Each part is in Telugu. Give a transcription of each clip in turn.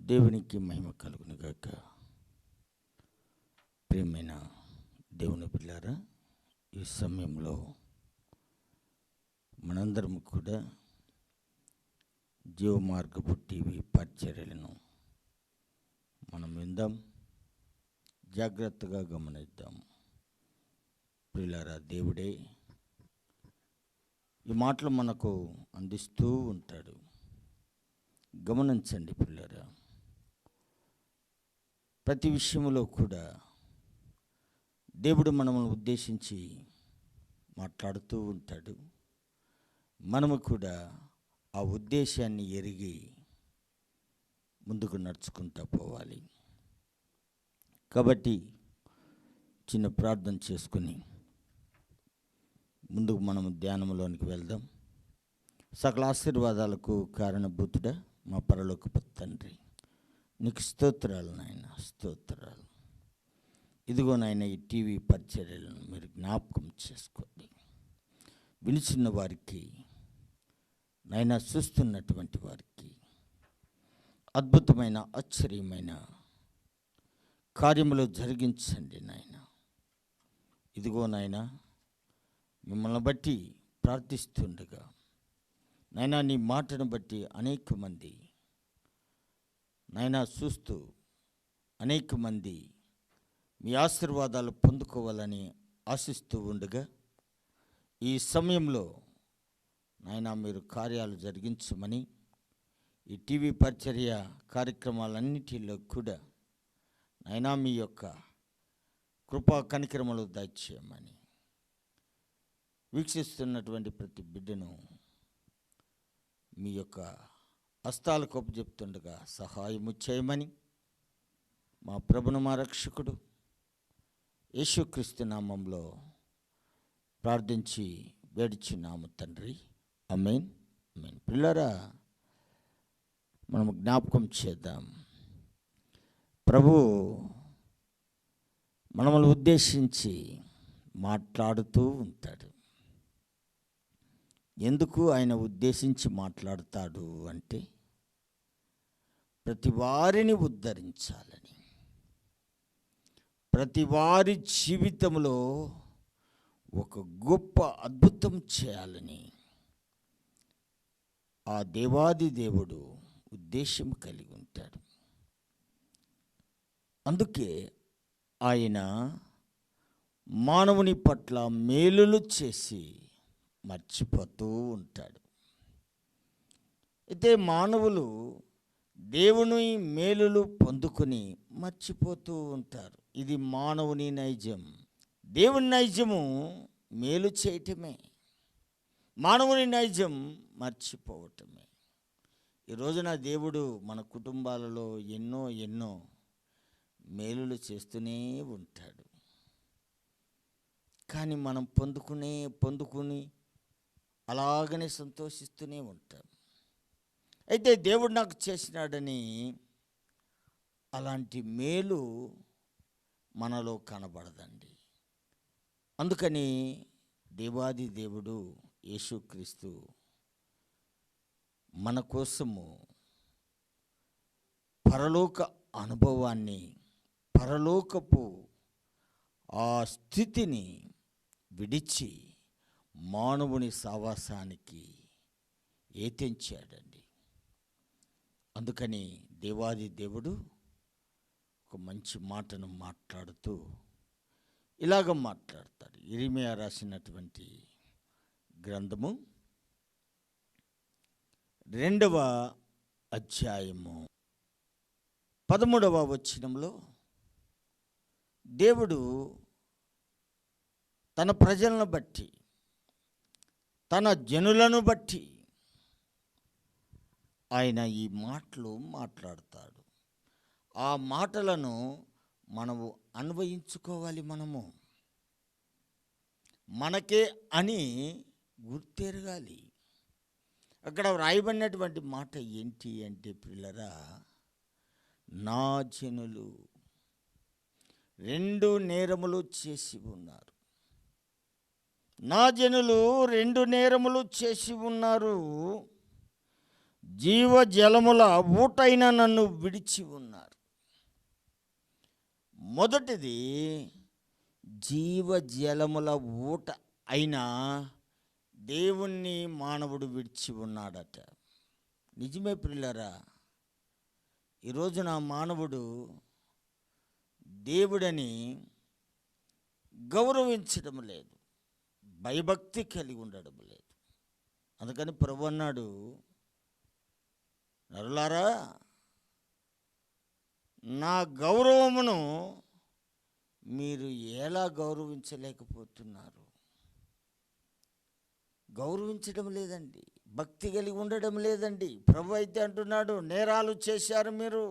దేవునికి మహిమ కలుగును గాక. ప్రియమైన దేవుని పిల్లారా, ఈ సమయంలో మనందరం కూడా జీవమార్గపు టీవీ పరిచర్యలను మనం విందాం, జాగ్రత్తగా గమనిద్దాం. పిల్లారా, దేవుడే ఈ మాటలు మనకు అందిస్తూ ఉంటాడు. గమనించండి పిల్లారా, ప్రతి విషయంలో కూడా దేవుడు మనల్ని ఉద్దేశించి మాట్లాడుతూ ఉంటాడు. మనము కూడా ఆ ఉద్దేశాన్ని ఎరిగి ముందుకు నడుచుకుంటూ పోవాలి. కాబట్టి చిన్న ప్రార్థన చేసుకుని ముందుకు మనము ధ్యానంలోనికి వెళ్దాం. సకల ఆశీర్వాదాలకు కారణభూతుడా మా పరలోకపు తండ్రి, నీకు స్తోత్రాలు నాయన, స్తోత్రాలు. ఇదిగో నాయన, ఈ టీవీ పరిచర్యలను మీరు జ్ఞాపకం చేసుకోండి. వినిచిన వారికి నాయన, చూస్తున్నటువంటి వారికి అద్భుతమైన ఆశ్చర్యమైన కార్యములు జరిగించండి నాయన. ఇదిగో నాయన, మిమ్మల్ని బట్టి ప్రార్థిస్తుండగా నాయన, నీ మాటను బట్టి అనేక మంది నాయన చూస్తూ అనేక మంది మీ ఆశీర్వాదాలు పొందుకోవాలని ఆశిస్తూ ఉండగా ఈ సమయంలో నాయన మీరు కార్యాలు జరిగించమని, ఈ టీవీ పరిచర్య కార్యక్రమాలన్నిటిలో కూడా నాయన మీ యొక్క కృపా కనికరములు దయచేయమని, వీక్షిస్తున్నటువంటి ప్రతి బిడ్డను మీ యొక్క హస్తాలకు అప్పచెప్తుండగా సహాయము చేయమని మా ప్రభును మా రక్షకుడు యేసుక్రీస్తు నామంలో ప్రార్థించి వేడుచున్నాము తండ్రి, ఆమేన్, ఆమేన్. పిల్లరా, మనం జ్ఞాపకం చేద్దాం. ప్రభు మనల్ని ఉద్దేశించి మాట్లాడుతూ ఉంటాడు. ఎందుకు ఆయన ఉద్దేశించి మాట్లాడతాడు అంటే, ప్రతి వారిని ఉద్ధరించాలని, ప్రతి వారి జీవితంలో ఒక గొప్ప అద్భుతం చేయాలని ఆ దేవాది దేవుడు ఉద్దేశం కలిగి ఉంటాడు. అందుకే ఆయన మానవుని పట్ల మేలులు చేసి మర్చిపోతూ ఉంటాడు. అయితే మానవులు దేవుని మేలులు పొందుకొని మర్చిపోతూ ఉంటారు. ఇది మానవుని నైజం. దేవుని నైజము మేలు చేయటమే, మానవుని నైజం మర్చిపోవటమే. ఈ రోజున దేవుడు మన కుటుంబాలలో ఎన్నో మేలులు చేస్తూనే ఉంటాడు. కానీ మనం పొందుకుని అలాగనే సంతోషిస్తూనే ఉంటాం. అయితే దేవుడు నాకు చేసినాడని అలాంటి మేలు మనలో కనబడదండి. అందుకని దేవాది దేవుడు యేసుక్రీస్తు మన కోసము పరలోక అనుభవాన్ని, పరలోకపు ఆ స్థితిని విడిచి మానవుని సావాసానికి ఏతించాడండి. అందుకని దేవాది దేవుడు ఒక మంచి మాటను మాట్లాడుతూ ఇలాగ మాట్లాడతాడు. ఇర్మీయా రాసినటువంటి గ్రంథము 2వ అధ్యాయము 13వ వచనంలో దేవుడు తన ప్రజలను బట్టి, తన జనులను బట్టి ఆయన ఈ మాటలు మాట్లాడతాడు. ఆ మాటలను మనము అన్వయించుకోవాలి. మనకే అని గుర్తెరగాలి. అక్కడ వ్రాయబడినటువంటి మాట ఏంటి అంటే, పిల్లరా, నా జనులు 2 నేరములు చేసి ఉన్నారు. నా జనులు 2 నేరములు చేసి ఉన్నారు. జీవజలముల ఊటైన నన్ను విడిచి ఉన్నారు. మొదటిది జీవజలముల ఊట అయినా దేవుణ్ణి మానవుడు విడిచి ఉన్నాడట. నిజమే ప్రియులారా, ఈరోజున మానవుడు దేవుడని గౌరవించడం లేదు, భయభక్తి కలిగి ఉండడం లేదు. అందుకని ప్రభు అన్నాడు, నరులారా, నా గౌరవమును మీరు ఎలా గౌరవించలేకపోతున్నారు? గౌరవించడం లేదండి, భక్తి కలిగి ఉండడం లేదండి. ప్రభు అయితే అంటున్నాడు, నేరాలు చేశారు మీరు.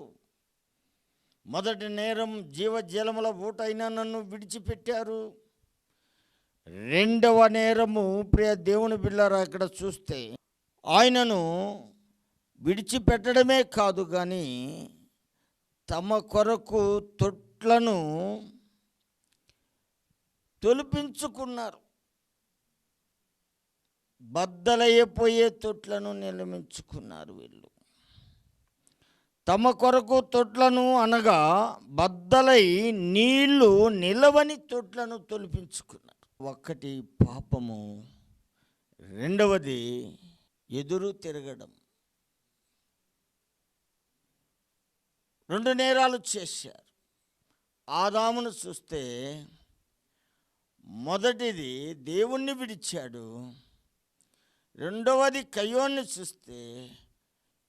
మొదటి నేరం జీవజలముల ఊటైనా నన్ను విడిచిపెట్టారు. రెండవ నేరము, ప్రియ దేవుని బిడ్డలారా, ఇక్కడ చూస్తే ఆయనను విడిచిపెట్టడమే కాదు కానీ తమ కొరకు తొట్లను తొలిపించుకున్నారు. బద్దలైపోయే తొట్లను నిర్మించుకున్నారు వీళ్ళు. తమ కొరకు తొట్లను అనగా బద్దలై నీళ్లు నిలవని తొట్లను తొలిపించుకున్నారు. ఒకటి పాపము, రెండవది ఎదురు తిరగడం. రెండు నేరాలు చేశారు. ఆదామును చూస్తే మొదటిది దేవుణ్ణి విడిచాడు, రెండవది కయ్యోన్ని చూస్తే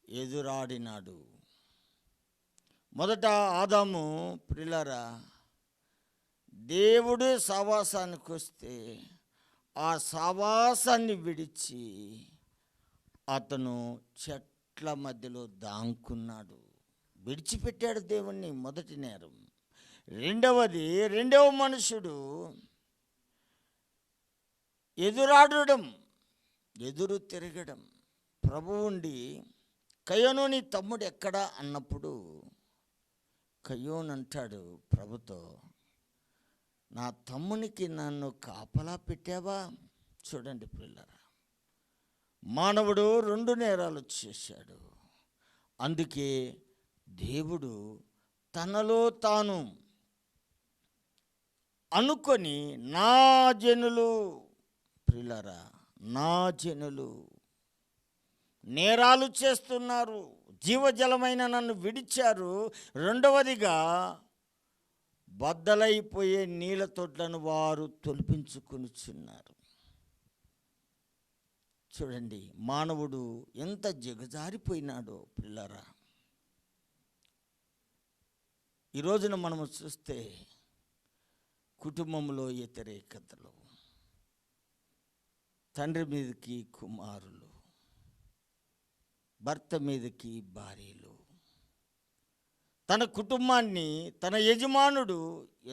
ఎదురాడినాడు. మొదట ఆదాము ప్రియులారా, దేవుడు సావాసానికి వస్తే ఆ సావాసాన్ని విడిచి అతను చెట్ల మధ్యలో దాంకున్నాడు, విడిచిపెట్టాడు దేవుణ్ణి. మొదటి నేరం. రెండవది, రెండవ మనుషుడు ఎదురాడడం, ఎదురు తిరగడం. ప్రభువు ఉండి, కయ్యోను నీ తమ్ముడు ఎక్కడా అన్నప్పుడు కయ్యోను అంటాడు ప్రభుతో, నా తమ్మునికి నన్ను కాపలా పెట్టావా? చూడండి పిల్లరా, మానవుడు రెండు నేరాలు చేశాడు. అందుకే దేవుడు తనలో తాను అనుకొని, నా జనులు ప్రియులారా, నా జనులు నేరాలు చేస్తున్నారు, జీవజలమైన నన్ను విడిచారు. రెండవదిగా బద్దలైపోయే నీళ్ళ తొట్లను వారు తొలిపించుకొనిచున్నారు. చూడండి మానవుడు ఎంత దిగజారిపోయినాడో పిల్లరా. ఈ రోజున మనము చూస్తే కుటుంబంలో వ్యతిరేకతలు, తండ్రి మీదకి కుమారులు, భర్త మీదకి భార్యలు, తన కుటుంబాన్ని తన యజమానుడు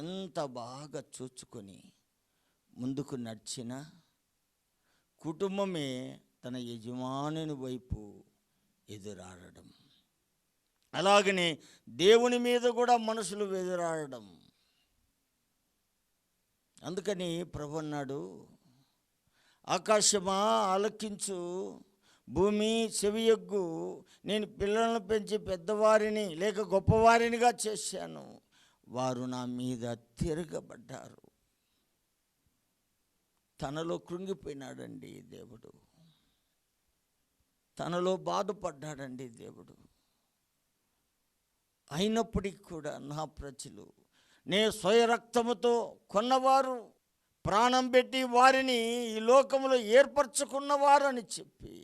ఎంత బాగా చూచుకొని ముందుకు నడిచినా కుటుంబమే తన యజమానుని వైపు ఎదురాడడం. అలాగనే దేవుని మీద కూడా మనుషులు ఎదురాడడం. అందుకని ప్రభు అన్నాడు, ఆకాశమా ఆలకించు, భూమి చెవియొగ్గు, నేను పిల్లలను పెంచి పెద్దవారిని లేక గొప్పవారినిగా చేశాను, వారు నా మీద తిరగబడ్డారు. తనలో కృంగిపోయినాడండి దేవుడు, తనలో బాధపడ్డాడండి దేవుడు. అయినప్పటికీ కూడా నా ప్రజలు నే స్వయ రక్తముతో కొన్నవారు, ప్రాణం పెట్టి వారిని ఈ లోకములో ఏర్పరచుకున్నవారు అని చెప్పి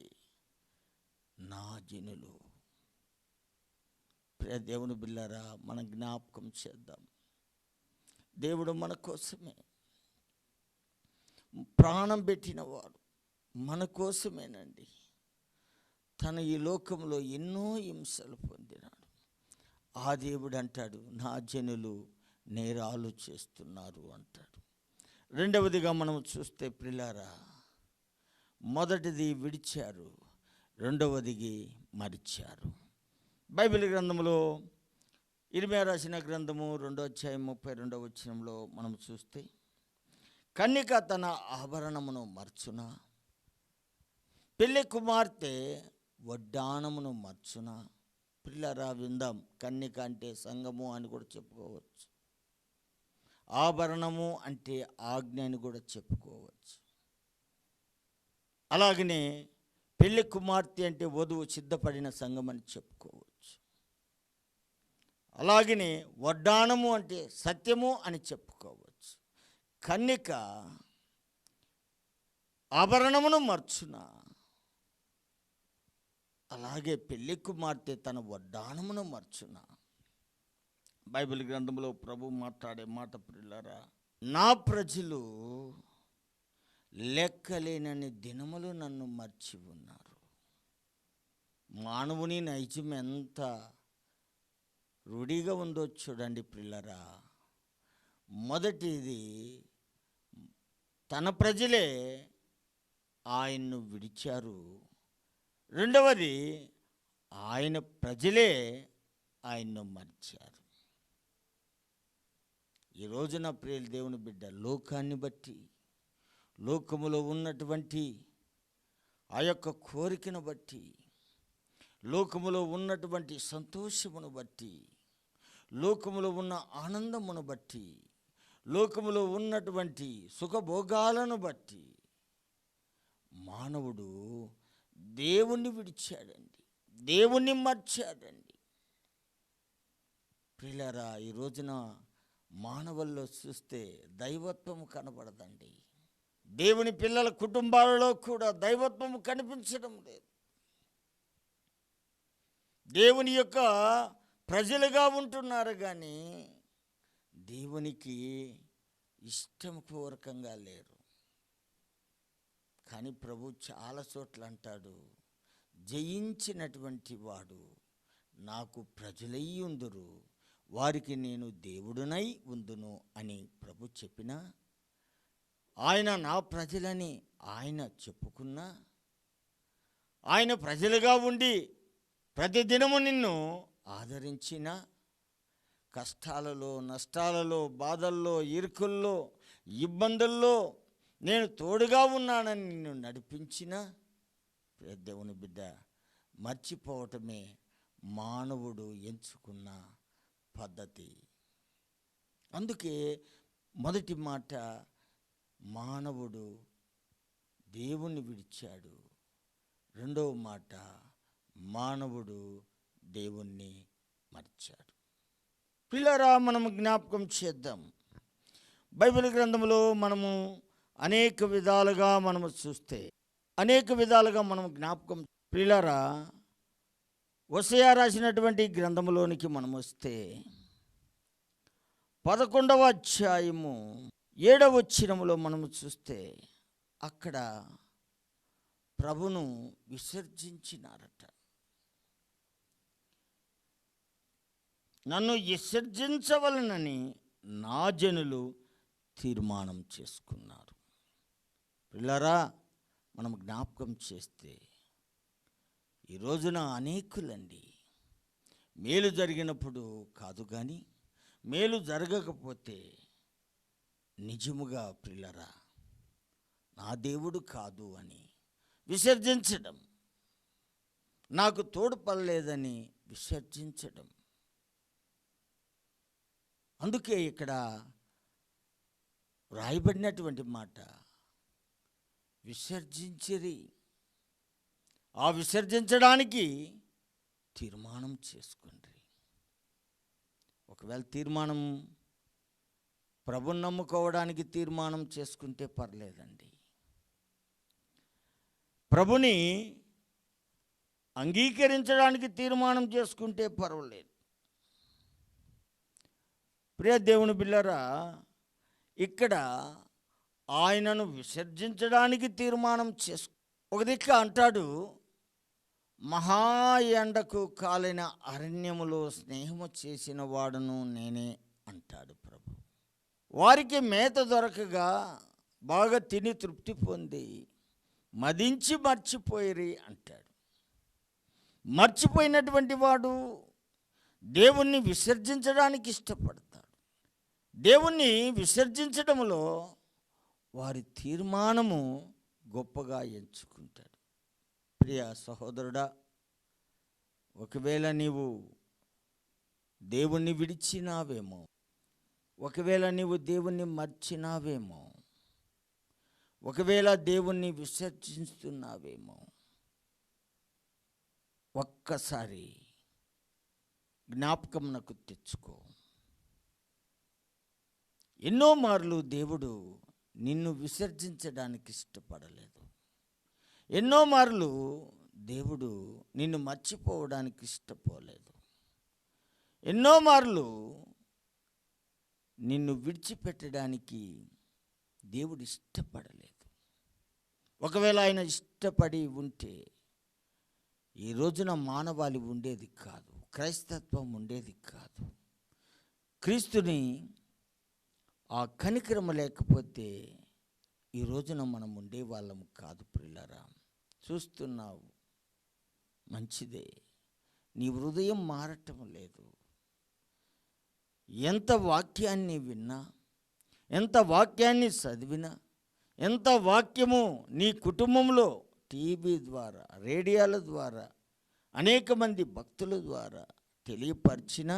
నా జనులు. ప్రియ దేవుని బిడ్డలారా, మనం జ్ఞాపకం చేద్దాం, దేవుడు మన కోసమే ప్రాణం పెట్టినవాడు, మన కోసమేనండి. తను ఈ లోకంలో ఎన్నో హింసలు పొందినాడు. ఆ దేవుడు అంటాడు, నా జనులు నేరాలు చేస్తున్నారు అంటాడు. రెండవదిగా మనం చూస్తే ప్రియులారా, మొదటిది విడిచారు, రెండవదికి మరిచారు. బైబిల్ గ్రంథంలో ఇర్మియా రాసిన గ్రంథము 2వ అధ్యాయం 32వ వచనంలో మనం చూస్తే, కన్యక తన ఆభరణమును మర్చున, పెళ్లి కుమార్తె వడ్డాణమును మర్చున. పిల్లరా విందాం. కన్నిక అంటే సంఘము అని కూడా చెప్పుకోవచ్చు. ఆభరణము అంటే ఆజ్ఞ అని కూడా చెప్పుకోవచ్చు. అలాగనే పెళ్లి కుమార్తె అంటే వధువు సిద్ధపడిన సంఘం అని చెప్పుకోవచ్చు. అలాగనే వడ్డాణము అంటే సత్యము అని చెప్పుకోవచ్చు. కన్నిక ఆభరణమును మర్చున. అలాగే పెళ్లి కుమార్తె తన వడ్డాణమును మర్చున. బైబిల్ గ్రంథంలో ప్రభు మాట్లాడే మాట ప్రియులారా, నా ప్రజలు లెక్కలేనని దినములు నన్ను మర్చి ఉన్నారు. మానవుని నైజం ఎంత రూఢిగా ఉందో చూడండి ప్రియులారా. మొదటిది, తన ప్రజలే ఆయన్ను విడిచారు. రెండవది, ఆయన ప్రజలే ఆయన్ను మర్చారు. ఈ రోజున ప్రియుల దేవుని బిడ్డ, లోకాన్ని బట్టి, లోకములో ఉన్నటువంటి ఆ యొక్క కోరికను బట్టి, లోకములో ఉన్నటువంటి సంతోషమును బట్టి, లోకములో ఉన్న ఆనందమును బట్టి, లోకములో ఉన్నటువంటి సుఖభోగాలను బట్టి మానవుడు దేవుణ్ణి విడిచాడండి, దేవుణ్ణి మర్చాడండి. ప్రియులారా, ఈ రోజున మానవుల్లో చూస్తే దైవత్వము కనబడదండి. దేవుని పిల్లల కుటుంబాలలో కూడా దైవత్వము కనిపించడం లేదు. దేవుని యొక్క ప్రజలుగా ఉంటున్నారు కానీ దేవునికి ఇష్టపూర్వకంగా లేరు. కానీ ప్రభు చాలా చోట్ల అంటాడు, జయించినటువంటి వాడు నాకు ప్రజలై ఉందురు, వారికి నేను దేవుడునై ఉందును అని ప్రభు చెప్పినా, ఆయన నా ప్రజలని ఆయన చెప్పుకున్నా, ఆయన ప్రజలుగా ఉండి ప్రతిదినము నిన్ను ఆదరించిన, కష్టాలలో, నష్టాలలో, బాధల్లో, ఇరుకుల్లో, ఇబ్బందుల్లో నేను తోడుగా ఉన్నానని నిన్ను నడిపించిన దేవుని బిడ్డ, మర్చిపోవటమే మానవుడు ఎంచుకున్న పద్ధతి. అందుకే మొదటి మాట, మానవుడు దేవుణ్ణి విడిచాడు. రెండవ మాట, మానవుడు దేవుణ్ణి మర్చాడు. పిల్లరా, మనము జ్ఞాపకం చేద్దాం. బైబిల్ గ్రంథంలో మనము అనేక విధాలుగా మనము చూస్తే, అనేక విధాలుగా మనం జ్ఞాపకం. పిల్లరా, హోషేయ రాసినటువంటి గ్రంథంలోనికి మనం వస్తే 11వ అధ్యాయము 7వ వచనములో మనము చూస్తే, అక్కడ ప్రభును విసర్జించినారట. నన్ను విసర్జించవలనని నా జనులు తీర్మానం చేసుకున్నారు. పిల్లరా, మనం జ్ఞాపకం చేస్తే ఈ రోజున అనేకులండి మేలు జరిగినప్పుడు కాదు కానీ మేలు జరగకపోతే నిజముగా పిల్లరా నా దేవుడు కాదు అని విసర్జించడం, నాకు తోడ్పడలేదని విసర్జించడం. అందుకే ఇక్కడ రాయబడినటువంటి మాట, విసర్జించిరి. ఆ విసర్జించడానికి తీర్మానం చేసుకోండి. ఒకవేళ తీర్మానం ప్రభుని నమ్ముకోవడానికి తీర్మానం చేసుకుంటే పర్లేదండి. ప్రభుని అంగీకరించడానికి తీర్మానం చేసుకుంటే పర్వాలేదు. ప్రియ దేవుని బిడ్డలారా, ఇక్కడ ఆయనను విసర్జించడానికి తీర్మానం ఒక దిక్కు అంటాడు, మహా ఎండకు కాలిన అరణ్యములో స్నేహము చేసిన వాడును నేనే అంటాడు ప్రభు. వారికి మేత దొరకగా బాగా తిని తృప్తి పొంది మదించి మర్చిపోయిరి అంటాడు. మర్చిపోయినటువంటి వాడు దేవుణ్ణి విసర్జించడానికి ఇష్టపడతాడు. దేవుణ్ణి విసర్జించడంలో వారి తీర్మానము గొప్పగా ఎంచుకుంటాడు. ప్రియ సహోదరుడా, ఒకవేళ నీవు దేవుణ్ణి విడిచినావేమో, ఒకవేళ నీవు దేవుణ్ణి మర్చినావేమో, ఒకవేళ దేవుణ్ణి విసర్జిస్తున్నావేమో, ఒక్కసారి జ్ఞాపకమునకు తెచ్చుకో. ఎన్నో మార్లు దేవుడు నిన్ను విసర్జించడానికి ఇష్టపడలేదు. ఎన్నో మార్లు దేవుడు నిన్ను మర్చిపోవడానికి ఇష్టపోలేదు. ఎన్నో మార్లు నిన్ను విడిచిపెట్టడానికి దేవుడు ఇష్టపడలేదు. ఒకవేళ ఆయన ఇష్టపడి ఉంటే ఈ రోజున మానవాళి ఉండేది కాదు, క్రైస్తత్వం ఉండేది కాదు. క్రీస్తుని ఆ కనికరమ లేకపోతే ఈ రోజున మనం ఉండేవాళ్ళం కాదు. ప్రియులారా, చూస్తున్నావు, మంచిదే, నీ హృదయం మారటం లేదు. ఎంత వాక్యాన్ని విన్నా, ఎంత వాక్యాన్ని చదివినా, ఎంత వాక్యము నీ కుటుంబంలో టీవీ ద్వారా, రేడియోల ద్వారా, అనేక మంది భక్తుల ద్వారా తెలియపరిచినా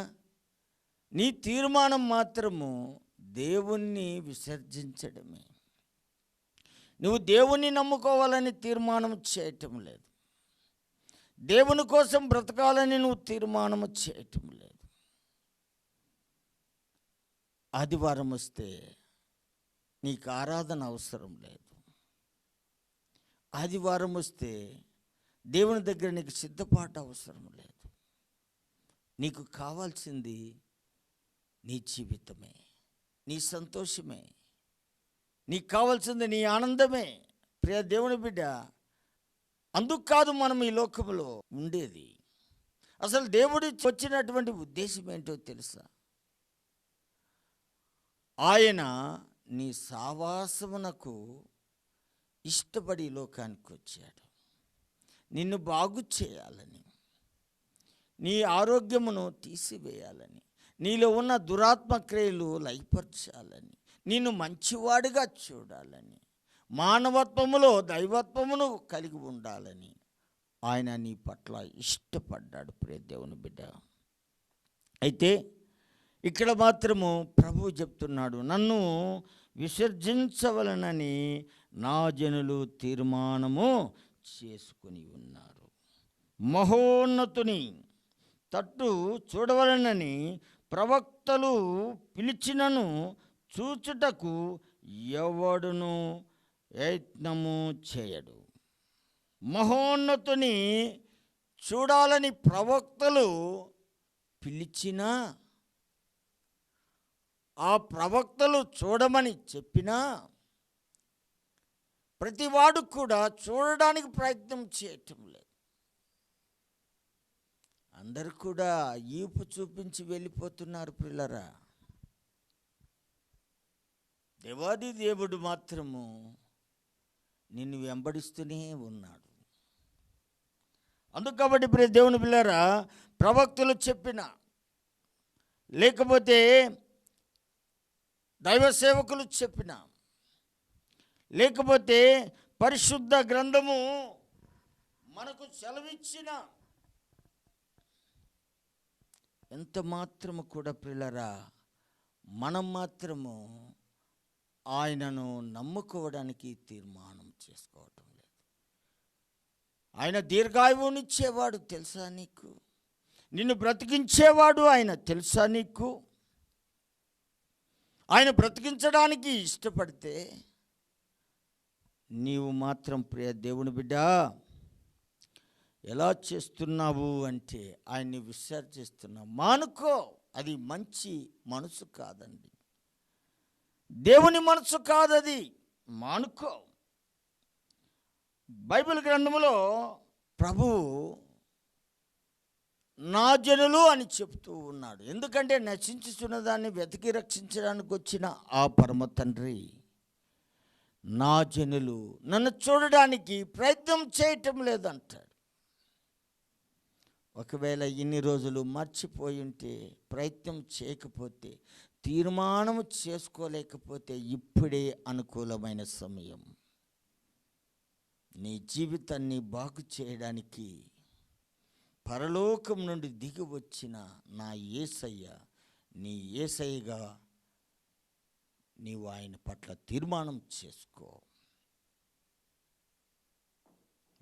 నీ తీర్మానం మాత్రము దేవుణ్ణి విసర్జించడమే. నువ్వు దేవుణ్ణి నమ్ముకోవాలని తీర్మానం చేయటం లేదు. దేవుని కోసం బ్రతకాలని నువ్వు తీర్మానం చేయటం లేదు. ఆదివారం వస్తే నీకు ఆరాధన అవసరం లేదు. ఆదివారం వస్తే దేవుని దగ్గర నీకు సిద్ధపాటు అవసరం లేదు. నీకు కావాల్సింది నీ జీవితమే, నీ సంతోషమే, నీకు కావాల్సింది నీ ఆనందమే. ప్రియ దేవుని బిడ్డ, అందుకు కాదు మనం ఈ లోకంలో ఉండేది. అసలు దేవుడి వచ్చినటువంటి ఉద్దేశం ఏంటో తెలుసా? ఆయన నీ సావాసమునకు ఇష్టపడి లోకానికి వచ్చాడు. నిన్ను బాగు చేయాలని, నీ ఆరోగ్యమును తీసివేయాలని, నీలో ఉన్న దురాత్మ క్రియలు లయపరచాలని, నిన్ను మంచివాడిగా చూడాలని, మానవత్వములో దైవత్వమును కలిగి ఉండాలని ఆయన నీ పట్ల ఇష్టపడ్డాడు. ప్రియ దేవుని బిడ్డ, అయితే ఇక్కడ మాత్రము ప్రభువు చెప్తున్నాడు, నన్ను విసర్జించవలనని నా జనులు తీర్మానము చేసుకుని ఉన్నారు. మహోన్నతుని తట్టు చూడవలనని ప్రవక్తలు పిలిచినను చూచుటకు ఎవడును యత్నము చేయడు. మహోన్నతుని చూడాలని ప్రవక్తలు పిలిచినా, ఆ ప్రవక్తలు చూడమని చెప్పినా ప్రతివాడు కూడా చూడడానికి ప్రయత్నం చేయటం లేదు. అందరూ కూడా ఈపు చూపించి వెళ్ళిపోతున్నారు. పిల్లరా, దేవాది దేవుడు మాత్రము నిన్ను వెంబడిస్తూనే ఉన్నాడు. అందుకు కాబట్టి ప్రియ దేవుని పిల్లరా, ప్రవక్తలు చెప్పిన, లేకపోతే దైవ సేవకులు చెప్పిన, లేకపోతే పరిశుద్ధ గ్రంథము మనకు సెలవిచ్చిన ఎంత మాత్రము కూడా ప్రియులారా, మనం మాత్రము ఆయనను నమ్ముకోవడానికి తీర్మానం చేసుకోవటం లేదు. ఆయన దీర్ఘాయువునిచ్చేవాడు తెలుసా నీకు? నిన్ను బ్రతికించేవాడు ఆయన తెలుసా నీకు? ఆయన బ్రతికించడానికి ఇష్టపడితే నీవు మాత్రం ప్రియ దేవుని బిడ్డ ఎలా చేస్తున్నావు అంటే ఆయన్ని విసర్జిస్తున్నావు. మానుకో, అది మంచి మనసు కాదండి, దేవుని మనసు కాదది, మానుకో. బైబిల్ గ్రంథంలో ప్రభువు నా జనులు అని చెప్తూ ఉన్నాడు. ఎందుకంటే నశించుచున్న దాన్ని వెతికి రక్షించడానికి వచ్చిన ఆ పరమ తండ్రి నా జనులు నన్ను చూడడానికి ప్రయత్నం చేయటం లేదంటాడు. ఒకవేళ ఇన్ని రోజులు మర్చిపోయి ఉంటే, ప్రయత్నం చేయకపోతే, తీర్మానం చేసుకోలేకపోతే ఇప్పుడే అనుకూలమైన సమయం. నీ జీవితాన్ని బాగు చేయడానికి పరలోకం నుండి దిగి వచ్చిన నా యేసయ్య నీ యేసయ్యగా నీవు ఆయన పట్ల తీర్మానం చేసుకో.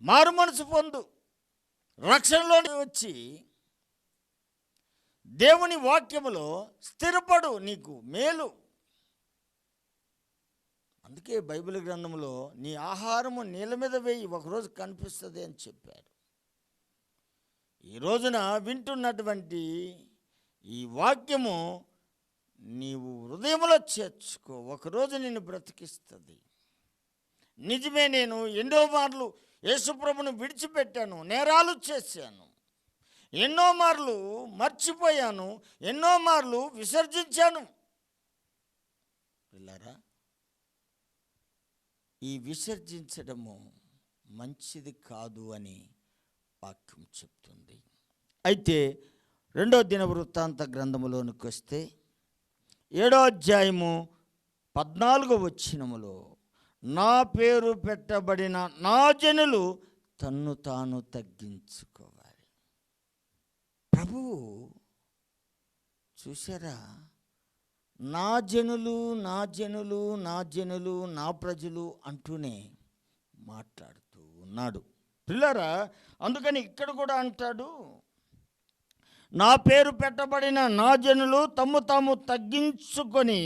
మారు మనసు పొందు, రక్షణలోకి వచ్చి దేవుని వాక్యములో స్థిరపడు, నీకు మేలు. అందుకే బైబిల్ గ్రంథంలో నీ ఆహారము నీళ్ళ మీద వేయి, ఒకరోజు కనిపిస్తుంది అని చెప్పారు. ఈ రోజున వింటున్నటువంటి ఈ వాక్యము నీవు హృదయంలో చేర్చుకో, ఒకరోజు నిన్ను బ్రతికిస్తుంది. నిజమే, నేను ఎన్నో మార్లు యేసుప్రభుని విడిచిపెట్టాను, నేరాలు చేశాను, ఎన్నో మార్లు మర్చిపోయాను, ఎన్నో మార్లు విసర్జించాను. పిల్లరా, ఈ విసర్జించడము మంచిది కాదు అని వాక్యం చెప్తుంది. అయితే 2వ దినవృత్తాంత గ్రంథములోనికి వస్తే 7వ అధ్యాయము 14వ వచనములో, నా పేరు పెట్టబడిన నా జనులు తన్ను తాను తగ్గించుకోవాలి. ప్రభువు చూసారా, నా జనులు నా జనులు నా జనులు నా ప్రజలు అంటూనే మాట్లాడుతూ ఉన్నాడు. పిల్లరా, అందుకని ఇక్కడ కూడా అంటాడు, నా పేరు పెట్టబడిన నా జనులు తమ్ము తాము తగ్గించుకొని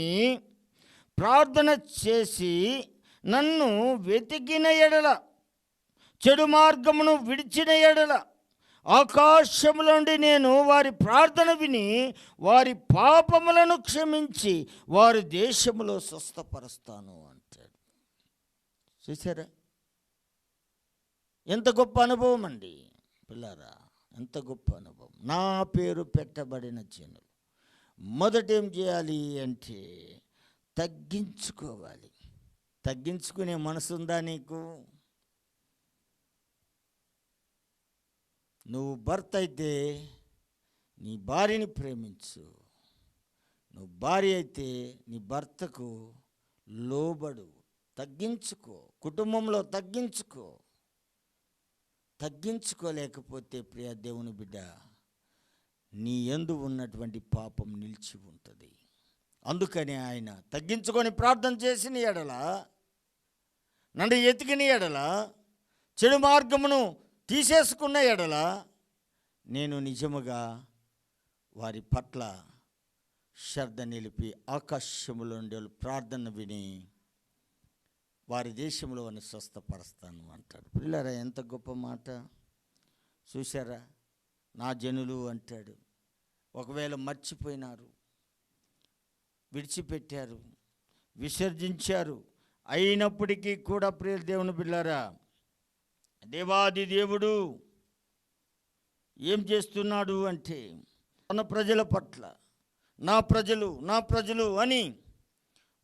ప్రార్థన చేసి నన్ను వెతికిన ఎడల, చెడు మార్గమును విడిచిన ఎడల, ఆకాశముల నుండి నేను వారి ప్రార్థన విని వారి పాపములను క్షమించి వారి దేశములో స్వస్థపరుస్తాను అంటాడు. చూసారా, ఎంత గొప్ప అనుభవం అండి పిల్లారా, ఎంత గొప్ప అనుభవం. నా పేరు పెట్టబడిన జనులు మొదట ఏం చేయాలి అంటే తగ్గించుకోవాలి. తగ్గించుకునే మనసు ఉందా నీకు? నువ్వు భర్త అయితే నీ భార్యని ప్రేమించు, నువ్వు భార్య అయితే నీ భర్తకు లోబడు, తగ్గించుకో, కుటుంబంలో తగ్గించుకో. తగ్గించుకోలేకపోతే ప్రియ దేవుని బిడ్డ, నీ యందు ఉన్నటువంటి పాపం నిలిచి ఉంటుంది. అందుకని ఆయన తగ్గించుకొని ప్రార్థన చేసిన ఎడల, నన్ను ఎతికిన ఎడల, చెడు మార్గమును తీసేసుకున్న ఎడల, నేను నిజముగా వారి పట్ల శ్రద్ధ నిలిపి ఆకాశములో ఉండే ప్రార్థన విని వారి దేశంలో అని స్వస్థపరుస్తాను అంటాడు. పిల్లరా, ఎంత గొప్ప మాట చూశారా. నా జనులు అంటాడు. ఒకవేళ మర్చిపోయినారు, విడిచిపెట్టారు, విసర్జించారు, అయినప్పటికీ కూడా ప్రియ దేవుని బిడ్డలారా, దేవాది దేవుడు ఏం చేస్తున్నాడు అంటే తన ప్రజల పట్ల నా ప్రజలు నా ప్రజలు అని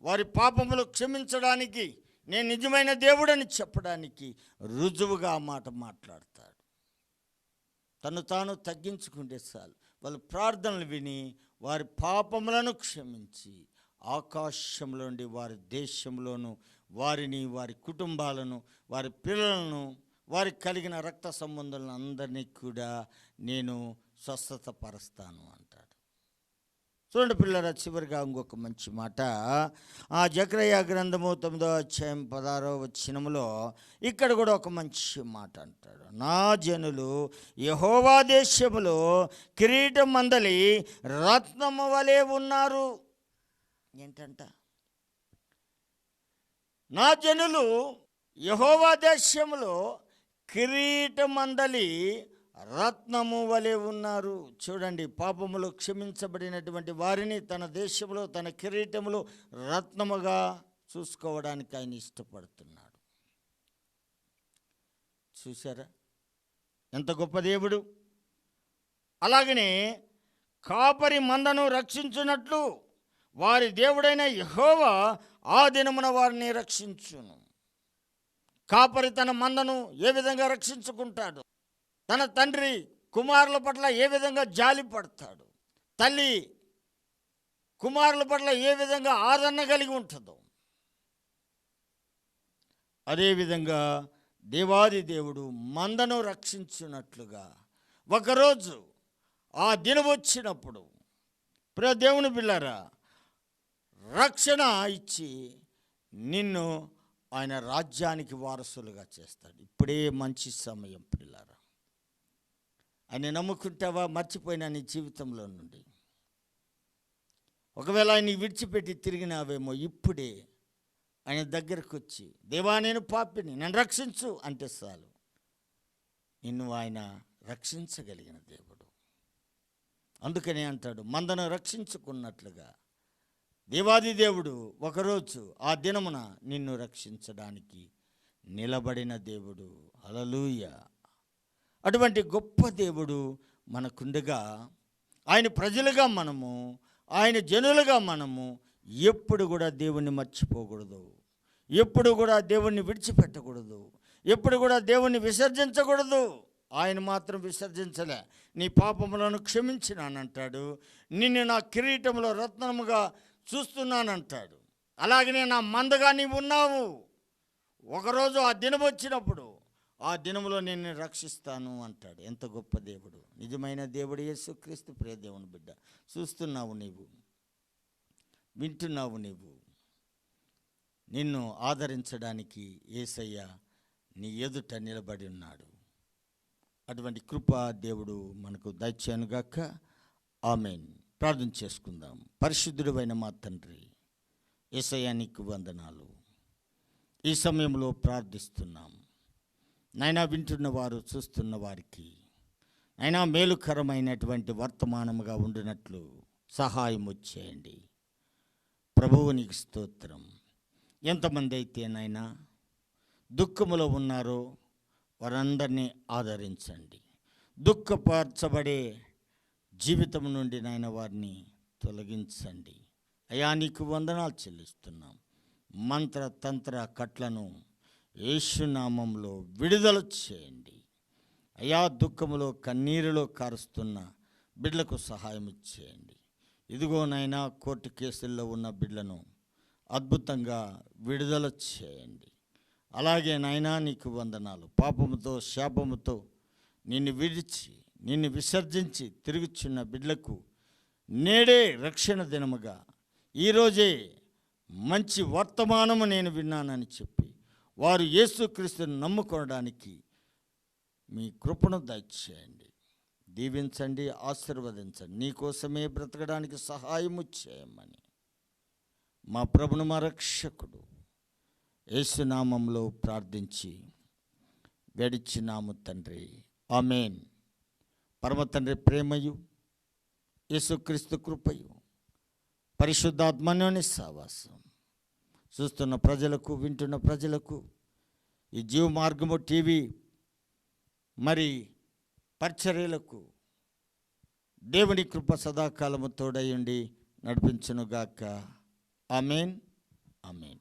వారి పాపములు క్షమించడానికి నేను నిజమైన దేవుడని చెప్పడానికి రుజువుగా ఆ మాట మాట్లాడతాడు. తను తాను తగ్గించుకుంటే చాలు, వాళ్ళ ప్రార్థనలు విని వారి పాపములను క్షమించి ఆకాశంలో నుండి వారి దేశంలోను వారిని, వారి కుటుంబాలను, వారి పిల్లలను, వారికి కలిగిన రక్త సంబంధాలను అందరినీ కూడా నేను స్వస్థత పరుస్తాను అంటాడు. చూడండి పిల్లరా, చివరిగా ఇంకొక మంచి మాట ఆ జకర్యా గ్రంథము 9వ అధ్యాయం 16వ వచనములో ఇక్కడ కూడా ఒక మంచి మాట అంటాడు. నా జనులు యెహోవా దేశములో కిరీటం మందలి రత్నము వలె ఉన్నారు. ఏంటంట? నా జనులు యెహోవా దేశములో కిరీటం మందలి రత్నము వలె ఉన్నారు. చూడండి, పాపములు క్షమించబడినటువంటి వారిని తన దేశంలో తన కిరీటములో రత్నముగా చూసుకోవడానికి ఆయన ఇష్టపడుతున్నాడు. చూసారా ఎంత గొప్ప దేవుడు. అలాగనే కాపరి మందను రక్షించున్నట్లు వారి దేవుడైన యెహోవా ఆ దినమున వారిని రక్షించును. కాపరి తన మందను ఏ విధంగా రక్షించుకుంటాడు, తన తండ్రి కుమారుల పట్ల ఏ విధంగా జాలి పడతాడు, తల్లి కుమారుల పట్ల ఏ విధంగా ఆదరణ కలిగి ఉంటుందో, అదేవిధంగా దేవాది దేవుడు మందను రక్షించున్నట్లుగా ఒకరోజు ఆ దినం వచ్చినప్పుడు ప్రియ దేవుని బిడ్డలారా, రక్షణ ఇచ్చి నిన్ను ఆయన రాజ్యానికి వారసులుగా చేస్తాడు. ఇప్పుడే మంచి సమయం పిల్లారా. ఆయన నమ్ముకుంటావా? మర్చిపోయినా నీ జీవితంలో నుండి. ఒకవేళ ఆయన విడిచిపెట్టి తిరిగినావేమో, ఇప్పుడే ఆయన దగ్గరకు వచ్చి, దేవా నేను పాపిని, నన్ను రక్షించు అంటే చాలు. నిన్ను ఆయన రక్షించగలిగిన దేవుడు. అందుకనే అంటాడు, మందను రక్షించుకున్నట్లుగా దేవాది దేవుడు ఒకరోజు ఆ దినమున నిన్ను రక్షించడానికి నిలబడిన దేవుడు. హల్లెలూయా. అటువంటి గొప్ప దేవుడు మనకుండగా, ఆయన ప్రజలుగా మనము, ఆయన జనులుగా మనము ఎప్పుడు కూడా దేవుణ్ణి మర్చిపోకూడదు, ఎప్పుడు కూడా దేవుణ్ణి విడిచిపెట్టకూడదు, ఎప్పుడు కూడా దేవుణ్ణి విసర్జించకూడదు. ఆయన మాత్రం విసర్జించలే. నీ పాపములను క్షమించినానంటాడు, నిన్ను నా కిరీటంలో రత్నముగా చూస్తున్నానంటాడు. అలాగనే నా మందగా నీవు ఉన్నావు. ఒకరోజు ఆ దినం వచ్చినప్పుడు ఆ దినంలో నేను రక్షిస్తాను అంటాడు. ఎంత గొప్ప దేవుడు! నిజమైన దేవుడు యేసుక్రీస్తు. ప్రియ దేవుని బిడ్డ, చూస్తున్నావు నీవు, వింటున్నావు నీవు. నిన్ను ఆదరించడానికి యేసయ్య నీ ఎదుట నిలబడి ఉన్నాడు. అటువంటి కృప దేవుడు మనకు దయచేయునుగాక. ఆమేన్. ప్రార్థన చేసుకుందాం. పరిశుద్ధుడైన మా తండ్రి, యేసయ్య నీకు వందనాలు. ఈ సమయంలో ప్రార్థిస్తున్నాం నాయనా, వింటున్న వారు, చూస్తున్న వారికి అయినా మేలుకరమైనటువంటి వర్తమానముగా ఉండినట్లు సహాయం చేయండి. ప్రభువు నీకు స్తోత్రం. ఎంతమంది అయితే నాయనా దుఃఖములో ఉన్నారో వారందరినీ ఆదరించండి. దుఃఖపరచబడే జీవితం నుండి నాయన వారిని తొలగించండి. అయ్యా నీకు వందనాలు చెల్లిస్తున్నాం. మంత్ర తంత్ర కట్లను యేసునామంలో విడుదల చేయండి. అయ్యా దుఃఖములో కన్నీరులో కారుస్తున్న బిడ్డలకు సహాయం చేయండి. ఇదిగో నాయనా కోర్టు కేసుల్లో ఉన్న బిడ్డలను అద్భుతంగా విడుదల చేయండి. అలాగే నాయనా నీకు వందనాలు. పాపముతో శాపముతో నిన్ను విడిచి నిన్ను విసర్జించి తిరుగుచున్న బిడ్డలకు నేడే రక్షణ దినముగా, ఈరోజే మంచి వర్తమానము నేను విన్నానని చెప్పి వారు యేసుక్రీస్తుని నమ్ముకోవడానికి మీ కృపను దయచేయండి. దీవించండి, ఆశీర్వదించండి. నీకోసమే బ్రతకడానికి సహాయము చేయమని మా ప్రభును, మా రక్షకుడు యేసునామంలో ప్రార్థించి వేడిచ్చినాము తండ్రి. ఆమేన్. పరమ తండ్రి ప్రేమయు, యేసుక్రీస్తు కృపయు, పరిశుద్ధాత్మలోని సహవాసం చూస్తున్న ప్రజలకు, వింటున్న ప్రజలకు, ఈ జీవ మార్గము టీవీ మరి పరిచర్యలకు దేవుని కృప సదాకాలము తోడయుండి నడిపించునుగాక. ఆమేన్. ఆమేన్.